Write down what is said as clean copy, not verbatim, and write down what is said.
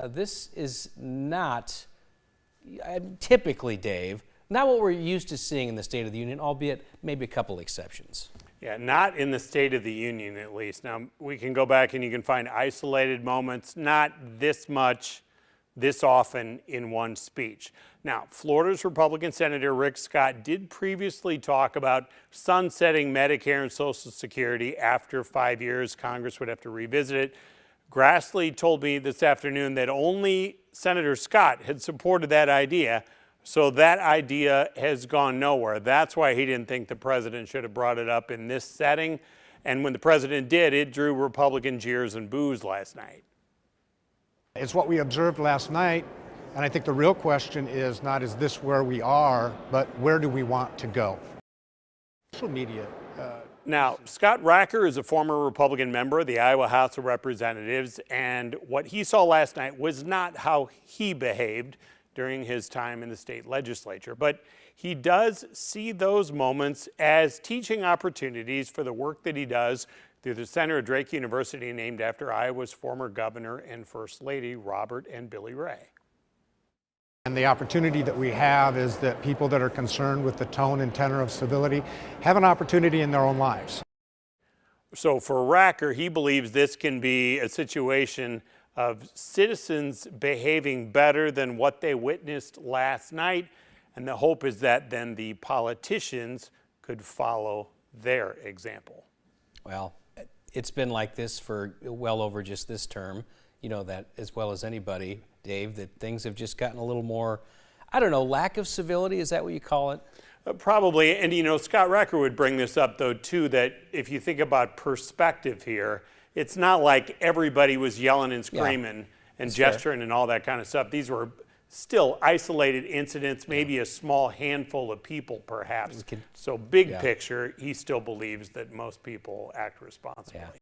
this is not typically, Dave, not what we're used to seeing in the State of the Union, albeit maybe a couple exceptions. Yeah, not in the State of the Union, at least. Now, we can go back and you can find isolated moments, not this much, this often in one speech. Now, Florida's Republican Senator Rick Scott did previously talk about sunsetting Medicare and Social Security after 5 years. Congress would have to revisit it. Grassley told me this afternoon that only Senator Scott had supported that idea. So that idea has gone nowhere. That's why he didn't think the president should have brought it up in this setting. And when the president did, it drew Republican jeers and boos last night. It's what we observed last night. And I think the real question is not, is this where we are, but where do we want to go? Social media. Now, Scott Racker is a former Republican member of the Iowa House of Representatives. And what he saw last night was not how he behaved during his time in the state legislature. But he does see those moments as teaching opportunities for the work that he does through the Center at Drake University, named after Iowa's former governor and First Lady, Robert and Billy Ray. And the opportunity that we have is that people that are concerned with the tone and tenor of civility have an opportunity in their own lives. So for Racker, he believes this can be a situation of citizens behaving better than what they witnessed last night. And the hope is that then the politicians could follow their example. Well, it's been like this for well over just this term. You know that as well as anybody, Dave, that things have just gotten a little more, I don't know, lack of civility, is that what you call it? Probably. And, you know, Scott Racker would bring this up, though, too, that if you think about perspective here, it's not like everybody was yelling and screaming and gesturing and all that kind of stuff. These were still isolated incidents, maybe a small handful of people, perhaps. So big picture, he still believes that most people act responsibly.